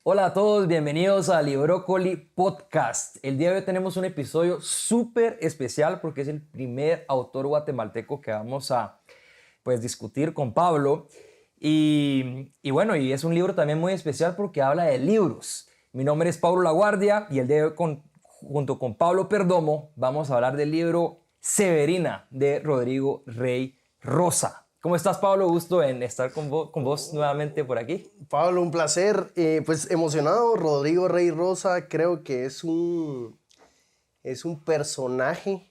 Hola a todos, bienvenidos a Librócoli Podcast. El día de hoy tenemos un episodio súper especial porque es el primer autor guatemalteco que vamos a discutir con Pablo. Y es un libro también muy especial porque habla de libros. Mi nombre es Pablo Laguardia y el día de hoy junto con Pablo Perdomo vamos a hablar del libro Severina de Rodrigo Rey Rosa. ¿Cómo estás, Pablo? Gusto en estar con vos nuevamente por aquí. Pablo, un placer. Pues emocionado. Rodrigo Rey Rosa creo que es un personaje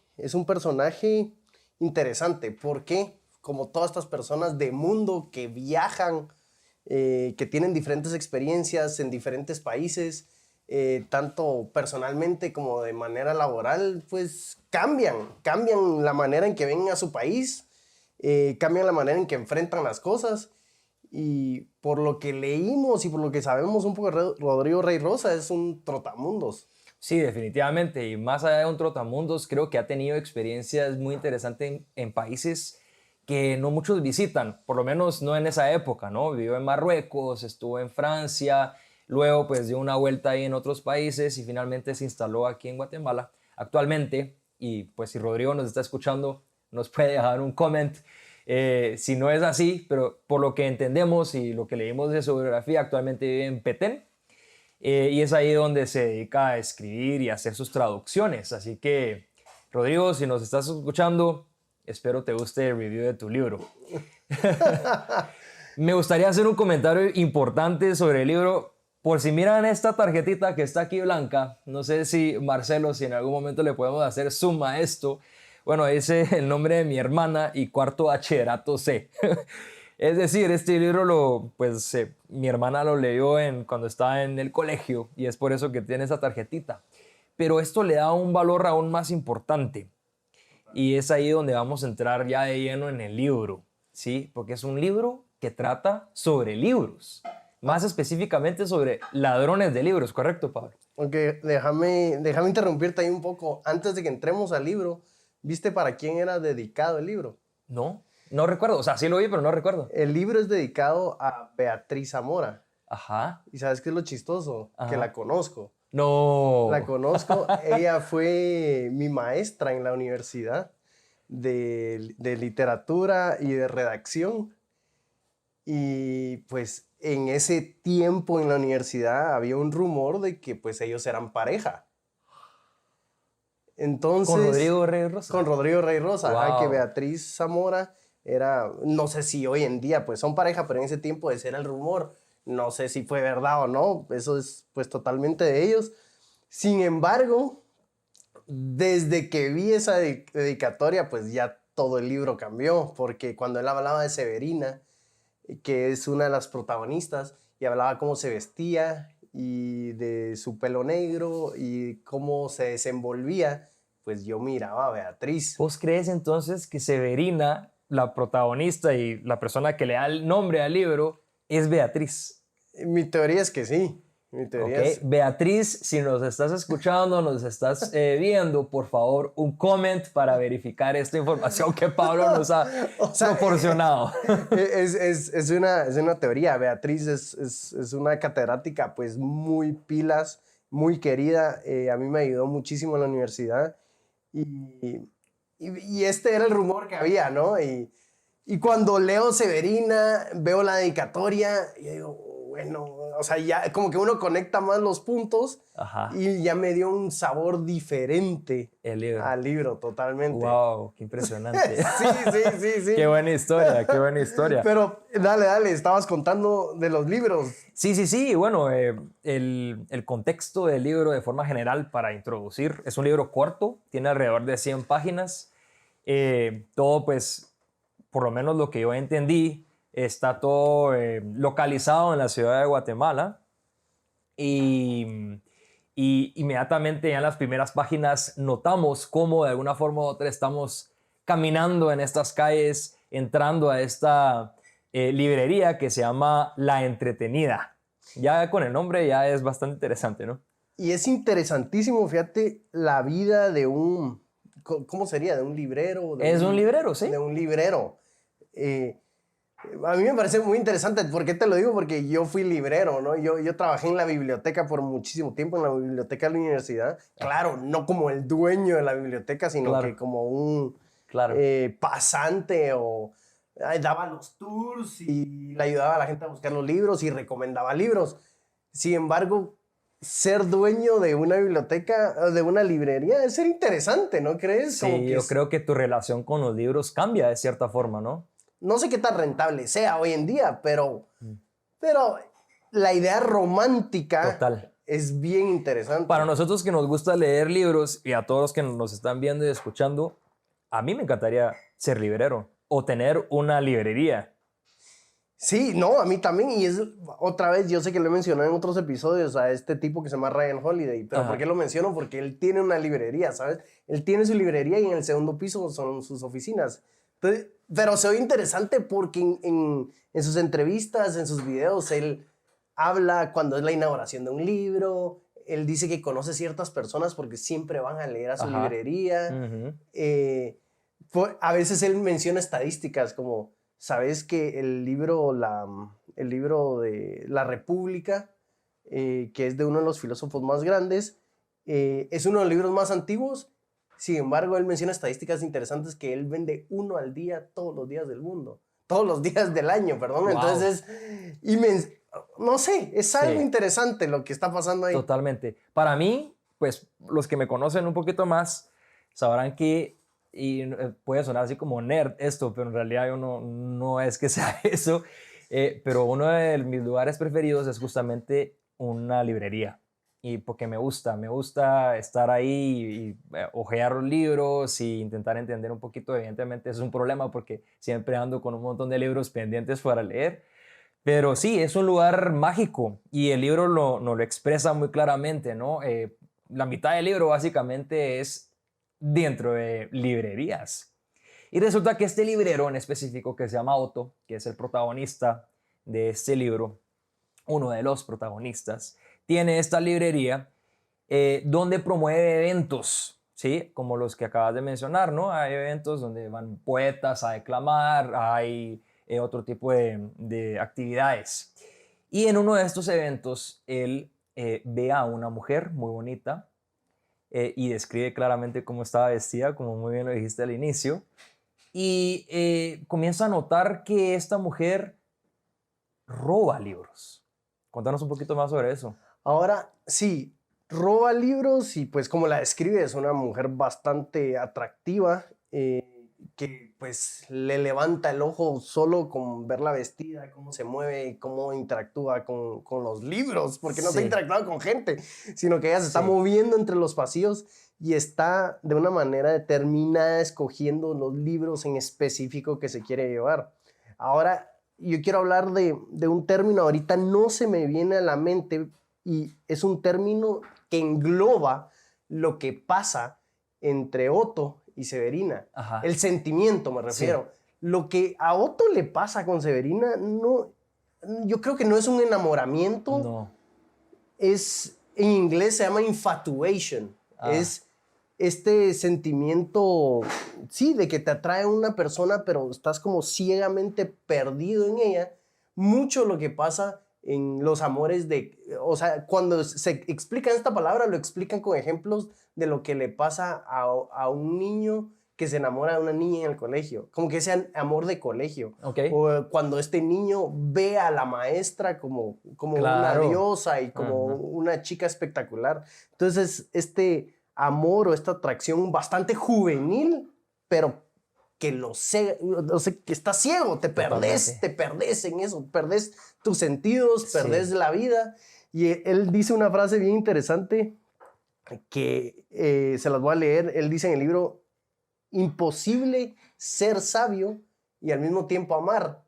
interesante. ¿Por qué? Como todas estas personas de mundo que viajan, que tienen diferentes experiencias en diferentes países, tanto personalmente como de manera laboral, pues cambian la manera en que ven a su país. Cambian la manera en que enfrentan las cosas, y por lo que leímos y por lo que sabemos un poco, Rodrigo Rey Rosa es un trotamundos. Sí, definitivamente, y más allá de un trotamundos, creo que ha tenido experiencias muy interesantes en países que no muchos visitan, por lo menos no en esa época, ¿no? Vivió en Marruecos, estuvo en Francia, luego pues dio una vuelta ahí en otros países y finalmente se instaló aquí en Guatemala actualmente. Y pues si Rodrigo nos está escuchando, nos puede dejar un comment si no es así, pero por lo que entendemos y lo que leímos de su biografía, actualmente vive en Petén, y es ahí donde se dedica a escribir y a hacer sus traducciones. Así que, Rodrigo, si nos estás escuchando, espero te guste el review de tu libro. Me gustaría hacer un comentario importante sobre el libro. Por si miran esta tarjetita que está aquí blanca, no sé si Marcelo, si en algún momento le podemos hacer zoom a esto. Bueno, ese es el nombre de mi hermana y cuarto bachillerato C. Es decir, este libro mi hermana lo leyó cuando estaba en el colegio y es por eso que tiene esa tarjetita. Pero esto le da un valor aún más importante y es ahí donde vamos a entrar ya de lleno en el libro, ¿sí? Porque es un libro que trata sobre libros, más específicamente sobre ladrones de libros, ¿correcto, Pablo? Ok, déjame interrumpirte ahí un poco. Antes de que entremos al libro, ¿viste para quién era dedicado el libro? No recuerdo. O sea, sí lo vi, pero no recuerdo. El libro es dedicado a Beatriz Zamora. Ajá. ¿Y sabes qué es lo chistoso? Ajá. Que la conozco. No. La conozco. Ella fue mi maestra en la universidad de literatura y de redacción. Y pues en ese tiempo en la universidad había un rumor de que pues ellos eran pareja. Entonces, ¿Con Rodrigo Rey Rosa? Con Rodrigo Rey Rosa. Wow. Ajá, que Beatriz Zamora era, no sé si hoy en día pues son pareja, pero en ese tiempo ese era el rumor. No sé si fue verdad o no, eso es pues totalmente de ellos. Sin embargo, desde que vi esa dedicatoria, pues ya todo el libro cambió, porque cuando él hablaba de Severina, que es una de las protagonistas, y hablaba cómo se vestía y de su pelo negro y cómo se desenvolvía, pues yo miraba a Beatriz. ¿Vos crees entonces que Severina, la protagonista y la persona que le da el nombre al libro, es Beatriz? Mi teoría es que sí. Mi teoría Okay. es... Beatriz, si nos estás escuchando, nos estás viendo, por favor, un comment para verificar esta información que Pablo nos ha proporcionado. Es una teoría. Beatriz es una catedrática pues muy pilas, muy querida. A mí me ayudó muchísimo en la universidad. Y este era el rumor que había, ¿no? Y cuando leo Severina, veo la dedicatoria y digo, bueno, o sea, ya como que uno conecta más los puntos. Ajá. Y ya me dio un sabor diferente al libro, totalmente. ¡Wow! ¡Qué impresionante! Sí. ¡Qué buena historia, qué buena historia! Pero dale, estabas contando de los libros. Sí. Bueno, el contexto del libro de forma general para introducir, es un libro corto, tiene alrededor de 100 páginas. Todo, pues, por lo menos lo que yo entendí, está todo localizado en la ciudad de Guatemala. Y inmediatamente ya en las primeras páginas notamos cómo de alguna forma u otra estamos caminando en estas calles, entrando a esta librería que se llama La Entretenida. Ya con el nombre ya es bastante interesante, ¿no? Y es interesantísimo, fíjate, la vida de un ¿cómo sería? ¿De un librero? Es un librero, sí. De un librero. A mí me parece muy interesante. ¿Por qué te lo digo? Porque yo fui librero, ¿no? Yo trabajé en la biblioteca por muchísimo tiempo, en la biblioteca de la universidad. Claro, no como el dueño de la biblioteca, sino Claro. que como un Claro. pasante o daba los tours y le ayudaba a la gente a buscar los libros y recomendaba libros. Sin embargo, ser dueño de una biblioteca, de una librería, es ser interesante, ¿no crees? Sí, yo creo que tu relación con los libros cambia de cierta forma, ¿no? No sé qué tan rentable sea hoy en día, pero la idea romántica Total. es bien interesante. Para nosotros que nos gusta leer libros y a todos los que nos están viendo y escuchando, a mí me encantaría ser librero o tener una librería. Sí, no, a mí también. Y es otra vez, yo sé que lo he mencionado en otros episodios a este tipo que se llama Ryan Holiday. Pero Ajá. ¿por qué lo menciono? Porque él tiene una librería, ¿sabes? Él tiene su librería y en el segundo piso son sus oficinas. Entonces, pero se oye interesante porque en sus entrevistas, en sus videos, él habla cuando es la inauguración de un libro. Él dice que conoce ciertas personas porque siempre van a leer a su Ajá. librería. Ujú. A veces él menciona estadísticas como, ¿sabes que el libro de La República, que es de uno de los filósofos más grandes, es uno de los libros más antiguos? Sin embargo, él menciona estadísticas interesantes que él vende uno al día todos los días del mundo. Todos los días del año, perdón. Wow. Entonces, no sé, es algo interesante lo que está pasando ahí. Totalmente. Para mí, pues los que me conocen un poquito más sabrán que, y puede sonar así como nerd esto, pero en realidad yo no es que sea eso, pero uno de mis lugares preferidos es justamente una librería. Y porque me gusta estar ahí y hojear los libros y intentar entender un poquito. Evidentemente es un problema porque siempre ando con un montón de libros pendientes para leer. Pero sí, es un lugar mágico y el libro nos lo expresa muy claramente, ¿no? La mitad del libro básicamente es dentro de librerías. Y resulta que este librero en específico, que se llama Otto, que es el protagonista de este libro, uno de los protagonistas, tiene esta librería donde promueve eventos, ¿sí? Como los que acabas de mencionar, ¿no? Hay eventos donde van poetas a declamar, hay otro tipo de actividades. Y en uno de estos eventos, él ve a una mujer muy bonita y describe claramente cómo estaba vestida, como muy bien lo dijiste al inicio, y comienza a notar que esta mujer roba libros. Contanos un poquito más sobre eso. Ahora, sí, roba libros y pues como la describe, es una mujer bastante atractiva, que pues le levanta el ojo solo con verla vestida, cómo se mueve y cómo interactúa con los libros, porque no está interactuando con gente, sino que ella se está moviendo entre los pasillos y está de una manera determinada escogiendo los libros en específico que se quiere llevar. Ahora, yo quiero hablar de un término, ahorita no se me viene a la mente, y es un término que engloba lo que pasa entre Otto y Severina. Ajá. El sentimiento, me refiero. Sí. Lo que a Otto le pasa con Severina, no, yo creo que no es un enamoramiento. No. En inglés se llama infatuation. Es este sentimiento, sí, de que te atrae una persona, pero estás como ciegamente perdido en ella. Mucho lo que pasa en los amores o sea, cuando se explica esta palabra, lo explican con ejemplos de lo que le pasa a un niño que se enamora de una niña en el colegio, como que ese amor de colegio. Okay. O cuando este niño ve a la maestra como claro. una diosa y como una chica espectacular. Entonces, este amor o esta atracción bastante juvenil, pero que que estás ciego, te perdés en eso, perdés tus sentidos, perdés la vida. Y él dice una frase bien interesante que se las voy a leer. Él dice en el libro: imposible ser sabio y al mismo tiempo amar.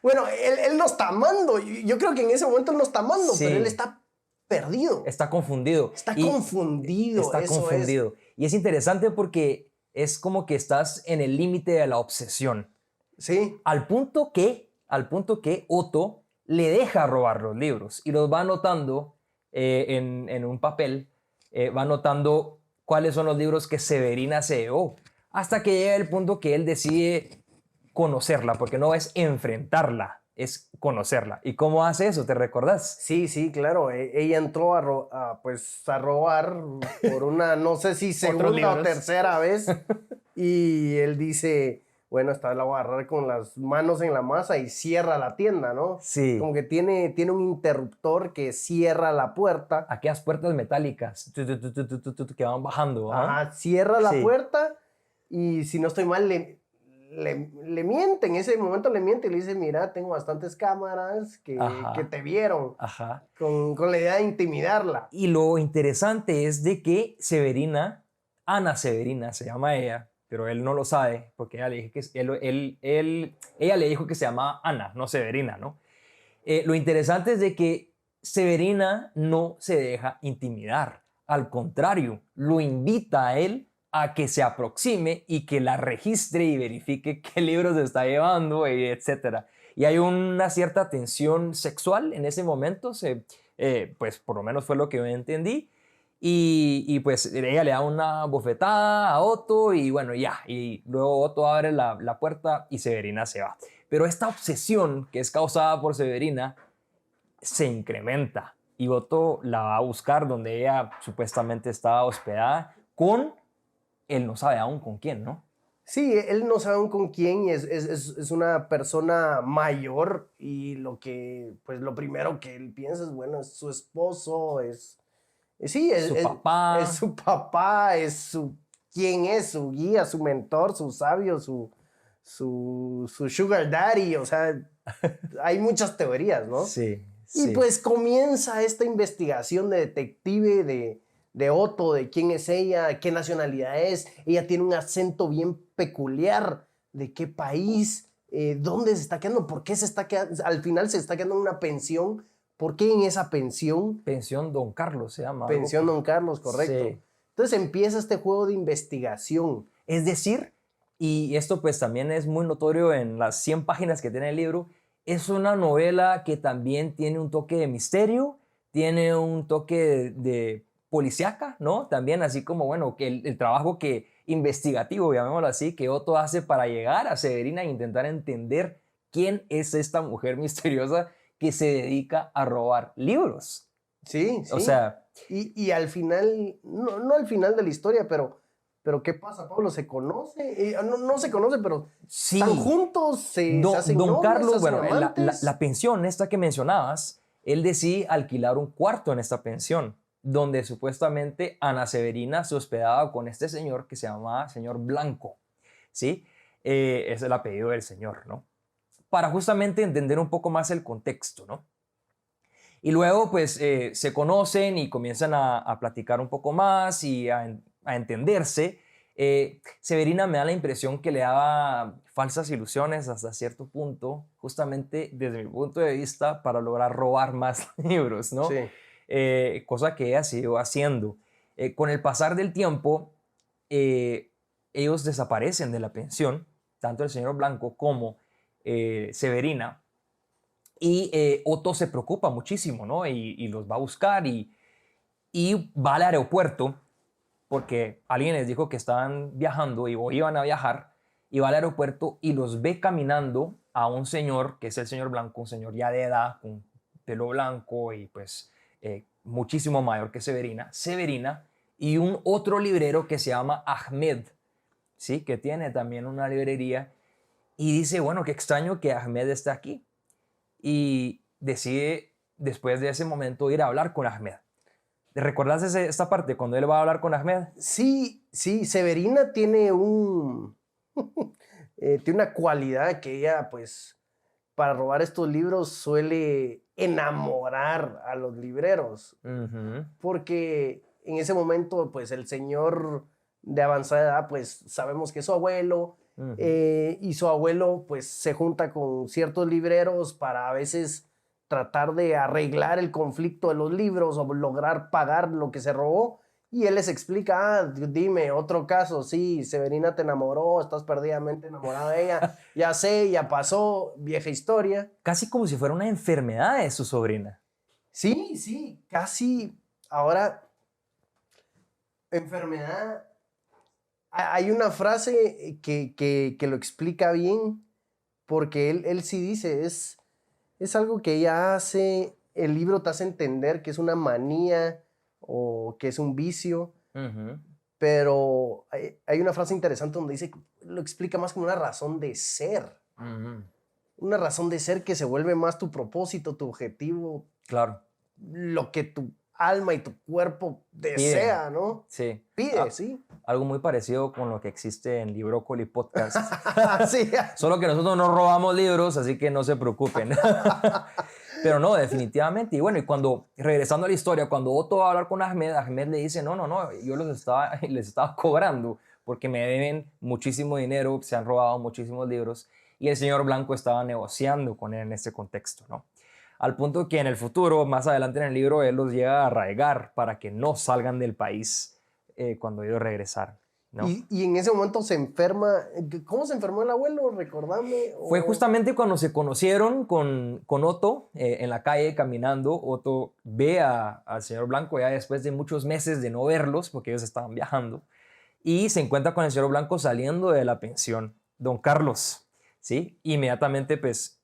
Bueno, él no está amando. Yo creo que en ese momento él no está amando, pero él está perdido. Está confundido. Está confundido. Y es interesante porque es como que estás en el límite de la obsesión. Sí. Al punto que Otto le deja robar los libros y los va anotando en un papel, va anotando cuáles son los libros que Severina se llevó. hasta que llega el punto que él decide conocerla, porque no es enfrentarla, es conocerla. ¿Y cómo hace eso? ¿Te recordás? Sí, sí, claro. Ella entró pues, a robar por una, no sé si segunda o libros. tercera vez. Y él dice, bueno, esta vez la voy a agarrar con las manos en la masa y cierra la tienda, ¿no? Sí. Como que tiene un interruptor que cierra la puerta. Aquellas puertas metálicas que van bajando. Ajá, cierra la Sí. puerta y si no estoy mal, le miente. En ese momento le miente y le dice, mira, tengo bastantes cámaras que te vieron. Ajá. Con la idea de intimidarla. Y lo interesante es de que Severina, Ana Severina se llama ella, pero él no lo sabe porque ella le dijo que, ella le dijo que se llamaba Ana, no Severina, ¿no? Lo interesante es de que Severina no se deja intimidar. Al contrario, lo invita a él a que se aproxime y que la registre y verifique qué libros está llevando, etc. Y hay una cierta tensión sexual en ese momento, pues por lo menos fue lo que yo entendí. Y pues ella le da una bofetada a Otto y bueno, ya. Y luego Otto abre la puerta y Severina se va. Pero esta obsesión que es causada por Severina se incrementa y Otto la va a buscar donde ella supuestamente estaba hospedada con, él no sabe aún con quién, ¿no? Sí, él no sabe aún con quién y es una persona mayor y pues lo primero que él piensa es, bueno, es su esposo, sí, Su papá. Es su papá, quién es, su guía, su mentor, su sabio, su sugar daddy, o sea, hay muchas teorías, ¿no? Sí, Y sí. pues comienza esta investigación de detective de Otto, de quién es ella, qué nacionalidad es. Ella tiene un acento bien peculiar, de qué país, dónde se está quedando, por qué se está quedando, al final se está quedando en una pensión, ¿por qué en esa pensión? Pensión Don Carlos se llama. Pensión Don Carlos, correcto. Sí. Entonces empieza este juego de investigación. Es decir, y esto pues también es muy notorio en las 100 páginas que tiene el libro, es una novela que también tiene un toque de misterio, tiene un toque de policíaca, ¿no? También así como, bueno, que el trabajo investigativo, llamémoslo así, que Otto hace para llegar a Severina e intentar entender quién es esta mujer misteriosa que se dedica a robar libros. Sí, sí. O sea... Y al final, no al final de la historia, pero ¿qué pasa, Pablo? ¿Se conoce? No se conoce, pero sí. están juntos, se hacen Don novios, Carlos, se hacen bueno, amantes. la pensión esta que mencionabas, él decide alquilar un cuarto en esta pensión, donde supuestamente Ana Severina se hospedaba con este señor que se llamaba señor Blanco, ¿sí? Es el apellido del señor, ¿no? Para justamente entender un poco más el contexto, ¿no? Y luego, pues, se conocen y comienzan a platicar un poco más y a entenderse. Severina me da la impresión que le daba falsas ilusiones hasta cierto punto, justamente desde mi punto de vista, para lograr robar más libros, ¿no? Sí. Cosa que ella siguió haciendo. Con el pasar del tiempo, ellos desaparecen de la pensión, tanto el señor Blanco como Severina, y Otto se preocupa muchísimo, ¿no? Y los va a buscar y va al aeropuerto porque alguien les dijo que estaban viajando o iban a viajar, y va al aeropuerto y los ve caminando a un señor, que es el señor Blanco, un señor ya de edad, con pelo blanco y pues muchísimo mayor que Severina, y un otro librero que se llama Ahmed, ¿sí? Que tiene también una librería, y dice, bueno, qué extraño que Ahmed esté aquí, y decide después de ese momento ir a hablar con Ahmed. ¿Recuerdas esta parte cuando él va a hablar con Ahmed? Sí, sí, Severina tiene tiene una cualidad que ella, pues, para robar estos libros suele enamorar a los libreros. Porque en ese momento, pues, el señor de avanzada edad, pues, sabemos que es su abuelo, y su abuelo, pues, se junta con ciertos libreros para a veces tratar de arreglar el conflicto de los libros o lograr pagar lo que se robó. Y él les explica, dime, otro caso, sí, Severina te enamoró, estás perdidamente enamorada de ella, ya sé, ya pasó, vieja historia. Casi como si fuera una enfermedad de su sobrina. Sí, sí, casi, ahora, enfermedad, Hay una frase que lo explica bien, porque él sí dice, es algo que ella hace, el libro te hace entender que es una manía o que es un vicio, Ujú. pero hay una frase interesante donde dice, lo explica más como Ujú. una razón de ser que se vuelve más tu propósito, tu objetivo, Claro. lo que tu alma y tu cuerpo Piden. desea, ¿no? Sí. Pide, sí. Algo muy parecido con lo que existe en Librócoli Podcast. Sí. Solo que nosotros no robamos libros, así que no se preocupen. Pero no, definitivamente. Y bueno, y cuando, regresando a la historia, cuando Otto va a hablar con Ahmed, Ahmed le dice, no, no, no, yo les estaba cobrando porque me deben muchísimo dinero, se han robado muchísimos libros. Y el señor Blanco estaba negociando con él en este contexto, ¿no? Al punto que en el futuro, más adelante en el libro, él los llega a arraigar para que no salgan del país cuando ellos regresaron, ¿no? Y en ese momento se enferma. ¿Cómo se enfermó el abuelo? Recordame. Fue justamente cuando se conocieron con Otto en la calle caminando. Otto ve al señor Blanco ya después de muchos meses de no verlos porque ellos estaban viajando y se encuentra con el señor Blanco saliendo de la pensión, don Carlos, ¿sí? Inmediatamente pues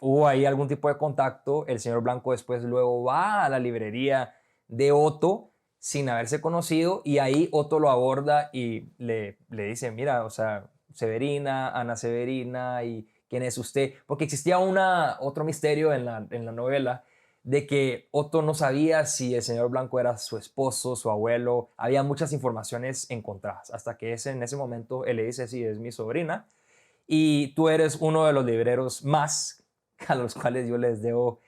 hubo ahí algún tipo de contacto. El señor Blanco después luego va a la librería de Otto sin haberse conocido y ahí Otto lo aborda y le dice, mira, o sea, Severina, Ana Severina, y quién es usted, porque existía otro misterio en la novela de que Otto no sabía si el señor Blanco era su esposo, su abuelo, había muchas informaciones encontradas, hasta que en ese momento él le dice, sí, es mi sobrina, y tú eres uno de los libreros más a los cuales yo les debo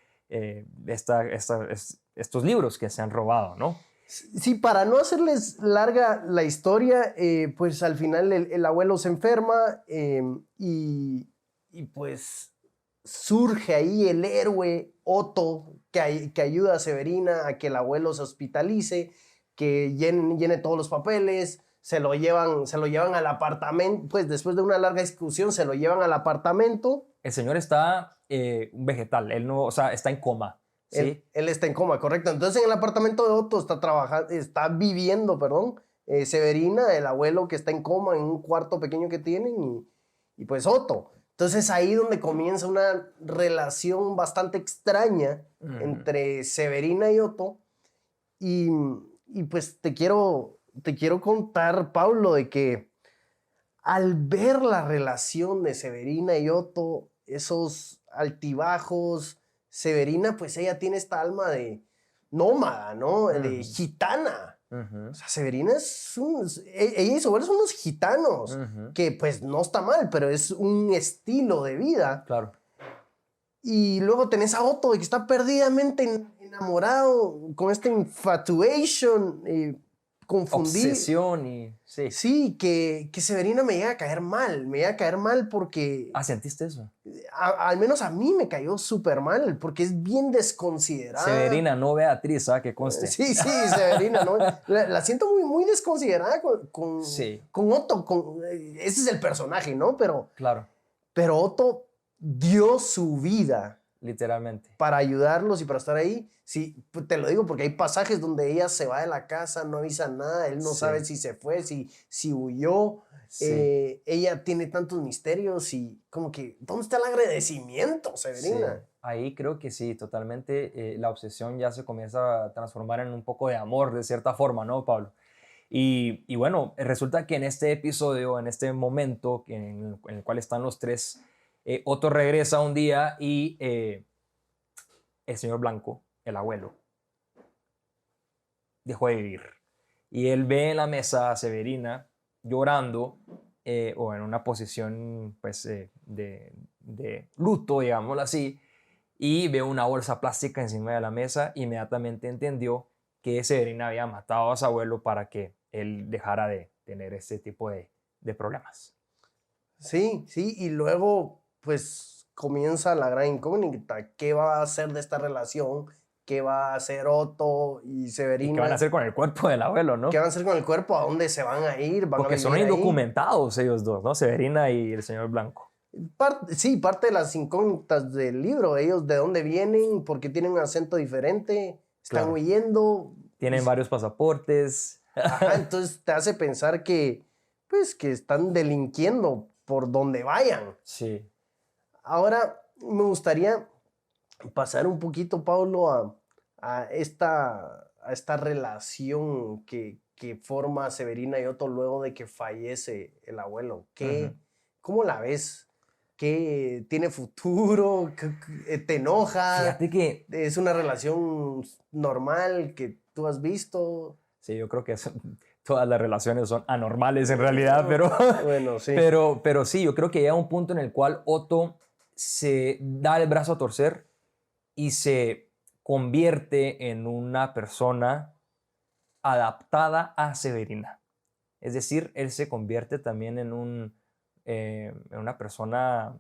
estos libros que se han robado, ¿no? Sí, para no hacerles larga la historia, pues al final el abuelo se enferma y pues surge ahí el héroe Otto que ayuda a Severina a que el abuelo se hospitalice, que llene todos los papeles, se lo llevan al apartamento, pues después de una larga discusión se lo llevan al apartamento. El señor está un vegetal, él no, o sea, está en coma, ¿sí? Él está en coma, correcto. Entonces en el apartamento de Otto está viviendo, perdón, Severina, el abuelo que está en coma en un cuarto pequeño que tienen y pues Otto. Entonces ahí donde comienza una relación bastante extraña entre Severina y Otto y, y pues te quiero contar, Pablo, de que al ver la relación de Severina y Otto, esos altibajos, Severina, pues ella tiene esta alma de nómada, ¿no? De gitana. O sea, Severina ella y su abuelo son unos gitanos, que pues no está mal, pero es un estilo de vida. Claro. Y luego tenés a Otto, que está perdidamente enamorado, con esta infatuation, confundido. Obsesión y... Sí. Sí, que Severina me llega a caer mal porque Ah, ¿sentiste eso? al menos a mí me cayó súper mal, porque es bien desconsiderada. Severina, no Beatriz, que conste. Sí, Severina, ¿no? La siento muy, muy desconsiderada Sí. con Otto, ese es el personaje, ¿no? Claro, Pero Otto dio su vida literalmente. para ayudarlos y para estar ahí. Sí, te lo digo porque hay pasajes donde ella se va de la casa, no avisa nada, él no Sí. sabe si se fue, si huyó. Sí. Ella tiene tantos misterios y como que, ¿dónde está el agradecimiento, Severina? Sí. Ahí creo que sí, totalmente. La obsesión ya se comienza a transformar en un poco de amor, de cierta forma, ¿no, Pablo? Y bueno, resulta que en este episodio, en este momento en el cual están los tres, Otto regresa un día y el señor Blanco, el abuelo, dejó de vivir. Y él ve en la mesa a Severina llorando o en una posición pues, de luto, digámoslo así, y ve una bolsa plástica encima de la mesa. Inmediatamente entendió que Severina había matado a su abuelo para que él dejara de tener este tipo de problemas. Sí, y luego pues comienza la gran incógnita. ¿Qué va a hacer de esta relación? ¿Qué va a hacer Otto y Severina? ¿Y qué van a hacer con el cuerpo del abuelo, no? ¿Qué van a hacer con el cuerpo? ¿A dónde se van a ir? Porque son indocumentados ellos dos, ¿no? Severina y el señor Blanco. Sí, parte de las incógnitas del libro. Ellos de dónde vienen, por qué tienen un acento diferente, están huyendo. Tienen varios pasaportes. Ajá, entonces te hace pensar que pues, que están delinquiendo por donde vayan. Sí. Ahora me gustaría pasar un poquito, Pablo, a esta relación que forma Severina y Otto luego de que fallece el abuelo. Ujú. ¿Cómo la ves? ¿Qué tiene futuro? ¿Te enoja? Fíjate que, ¿Es una relación normal que tú has visto? sí, yo creo que todas las relaciones son anormales en realidad, Bueno, sí. pero sí, yo creo que llega un punto en el cual Otto se da el brazo a torcer y se convierte en una persona adaptada a Severina. Es decir, él se convierte también en una persona,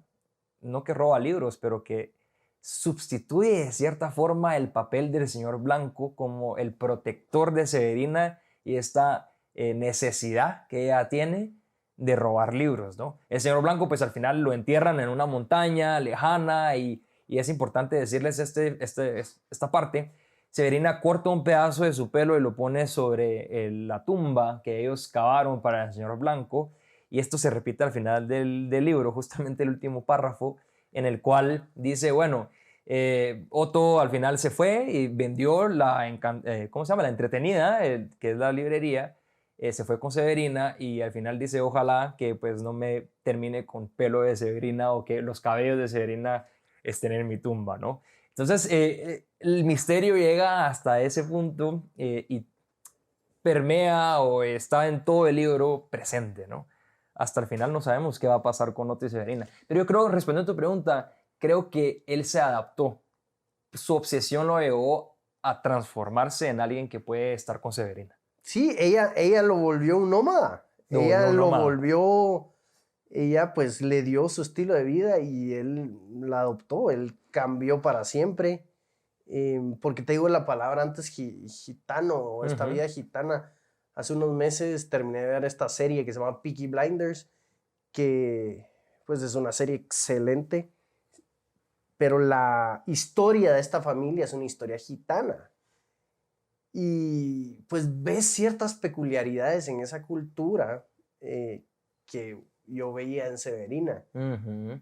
no que roba libros, pero que sustituye de cierta forma el papel del señor Blanco como el protector de Severina y esta necesidad que ella tiene de robar libros, ¿no? El señor Blanco pues al final lo entierran en una montaña lejana y es importante decirles esta parte. Severina corta un pedazo de su pelo y lo pone sobre la tumba que ellos cavaron para el señor Blanco. Y esto se repite al final del libro, justamente el último párrafo, en el cual dice, bueno, Otto al final se fue y vendió ¿cómo se llama? La Entretenida, que es la librería, se fue con Severina y al final dice, ojalá que pues no me termine con pelo de Severina o que los cabellos de Severina estén en mi tumba, ¿no? Entonces, el misterio llega hasta ese punto y permea o está en todo el libro presente, ¿no? Hasta el final no sabemos qué va a pasar con Otto y Severina. Pero yo creo, respondiendo a tu pregunta, creo que él se adaptó. Su obsesión lo llevó a transformarse en alguien que puede estar con Severina. Sí, ella lo volvió un nómada. Lo Ella volvió un lo nómada. volvió, ella pues le dio su estilo de vida y él la adoptó, él cambió para siempre. Porque te digo la palabra antes, gitano, o esta Ujú. vida gitana. Hace unos meses terminé de ver esta serie que se llama Peaky Blinders, que pues es una serie excelente, pero la historia de esta familia es una historia gitana. Y pues ves ciertas peculiaridades en esa cultura que yo veía en Severina. Ujú.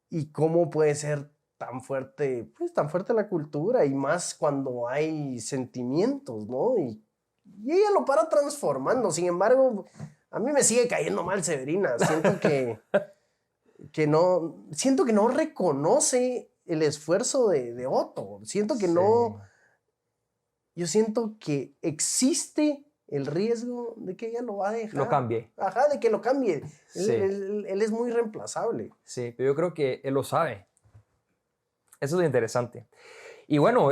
Y cómo puede ser tan fuerte, pues tan fuerte la cultura y más cuando hay sentimientos, ¿no? Y ella lo para transformando. Sin embargo, a mí me sigue cayendo mal Severina. Siento que no reconoce el esfuerzo de Otto. Sí. Yo siento que existe el riesgo de que ella lo va a Lo dejar. cambié. Ajá, de que lo cambie. Sí. Él es muy reemplazable. Sí, pero yo creo que él lo sabe. Eso es lo interesante. Y bueno,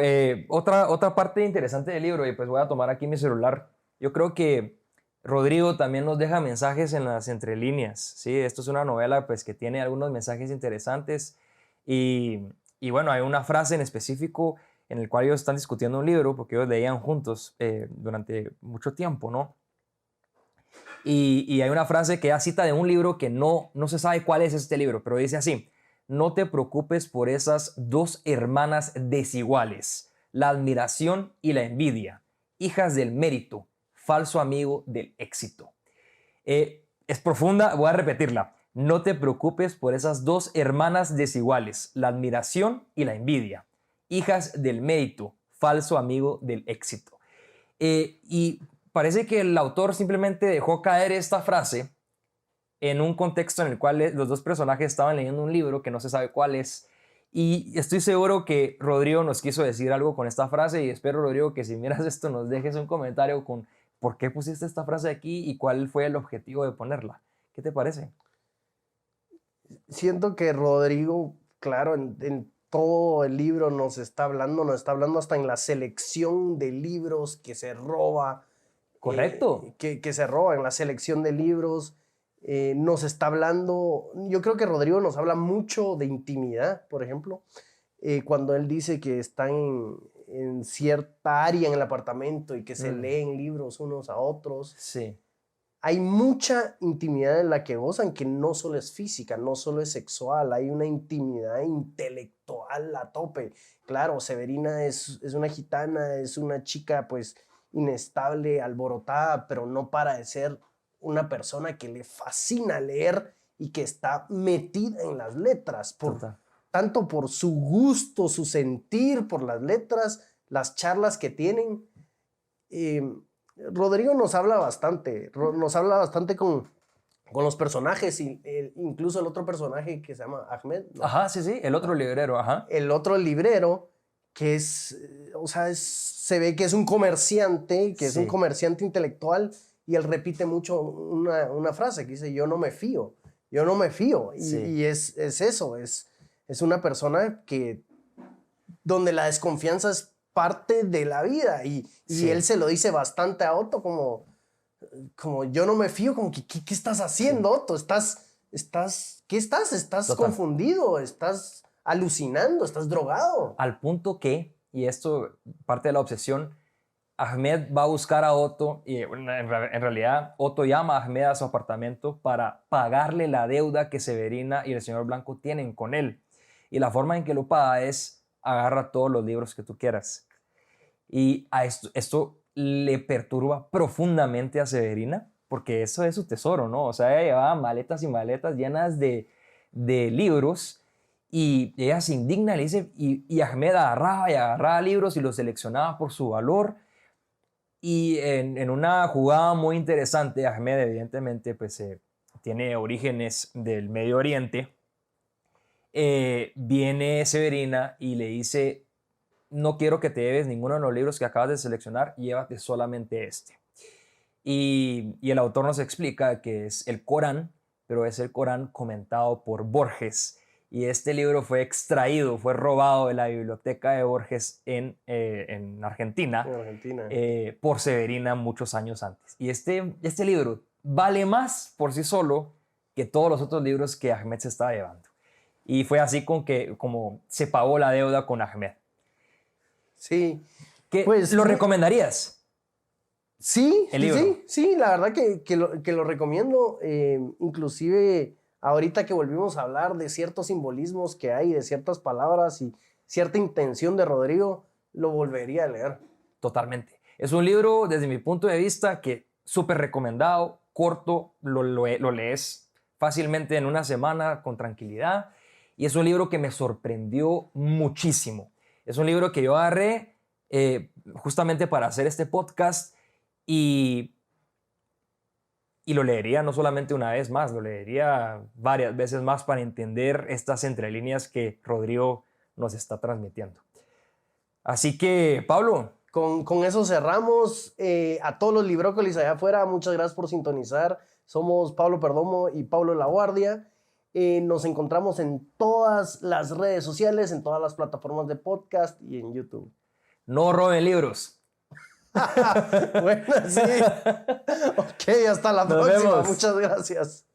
otra parte interesante del libro, y pues voy a tomar aquí mi celular. Yo creo que Rodrigo también nos deja mensajes en las entrelíneas, ¿sí? Esto es una novela pues, que tiene algunos mensajes interesantes y bueno, hay una frase en específico en el cual ellos están discutiendo un libro, porque ellos leían juntos durante mucho tiempo, ¿no? Y hay una frase que da cita de un libro que no se sabe cuál es este libro, pero dice así: no te preocupes por esas dos hermanas desiguales, la admiración y la envidia, hijas del mérito, falso amigo del éxito. Es profunda, voy a repetirla. No te preocupes por esas dos hermanas desiguales, la admiración y la envidia, hijas del mérito, falso amigo del éxito. Y parece que el autor simplemente dejó caer esta frase en un contexto en el cual los dos personajes estaban leyendo un libro que no se sabe cuál es. Y estoy seguro que Rodrigo nos quiso decir algo con esta frase y espero, Rodrigo, que si miras esto nos dejes un comentario con por qué pusiste esta frase aquí y cuál fue el objetivo de ponerla. ¿Qué te parece? Siento que Rodrigo, claro, en todo el libro nos está hablando hasta en la selección de libros que se roba, Correcto. que se roba en la selección de libros. Nos está hablando, yo creo que Rodrigo nos habla mucho de intimidad, por ejemplo, cuando él dice que está en cierta área en el apartamento y que se leen libros unos a otros. Sí. Hay mucha intimidad en la que gozan que no solo es física, no solo es sexual, hay una intimidad intelectual a tope. Claro, Severina es una gitana, es una chica pues inestable, alborotada, pero no para de ser una persona que le fascina leer y que está metida en las letras, tanto por su gusto, su sentir por las letras, las charlas que tienen. Rodrigo nos habla bastante con los personajes, incluso el otro personaje que se llama Ahmed, ¿no? Ajá, sí, el otro librero, ajá. El otro librero, que se ve que es un comerciante, es un comerciante intelectual, y él repite mucho una frase que dice, yo no me fío. Y es eso, es una persona donde la desconfianza es parte de la vida, y él se lo dice bastante a Otto, como yo no me fío, como que, ¿qué estás haciendo, Otto? ¿Qué estás? ¿Estás Total. confundido? ¿Estás alucinando? ¿Estás drogado? Al punto que, y esto parte de la obsesión, Ahmed va a buscar a Otto y en realidad Otto llama a Ahmed a su apartamento para pagarle la deuda que Severina y el señor Blanco tienen con él. Y la forma en que lo paga es agarra todos los libros que tú quieras. Y a esto le perturba profundamente a Severina porque eso es su tesoro, ¿no? O sea, ella llevaba maletas y maletas llenas de libros. Y ella se indigna, le dice, y Ahmed agarraba libros y los seleccionaba por su valor. Y en una jugada muy interesante, Ahmed evidentemente pues, tiene orígenes del Medio Oriente. Viene Severina y le dice, no quiero que te lleves ninguno de los libros que acabas de seleccionar, llévate solamente este. Y el autor nos explica que es el Corán, pero es el Corán comentado por Borges. Y este libro fue robado de la biblioteca de Borges en Argentina, por Severina muchos años antes. Y este libro vale más por sí solo que todos los otros libros que Ahmed se estaba llevando. Y fue así como se pagó la deuda con Ahmed. Sí. ¿Lo recomendarías? Sí, el libro. Sí, la verdad que lo recomiendo. Inclusive ahorita que volvimos a hablar de ciertos simbolismos que hay, de ciertas palabras y cierta intención de Rodrigo, lo volvería a leer. Totalmente. Es un libro, desde mi punto de vista, que súper recomendado, corto, lo lees fácilmente en una semana con tranquilidad. Y es un libro que me sorprendió muchísimo. Es un libro que yo agarré justamente para hacer este podcast y lo leería no solamente una vez más, lo leería varias veces más para entender estas entrelíneas que Rodrigo nos está transmitiendo. Así que, Pablo. Con eso cerramos. A todos los librócolis allá afuera, muchas gracias por sintonizar. Somos Pablo Perdomo y Pablo La Guardia. Nos encontramos en todas las redes sociales, en todas las plataformas de podcast y en YouTube. No roben libros. Bueno, sí. Ok, hasta la próxima. Muchas gracias.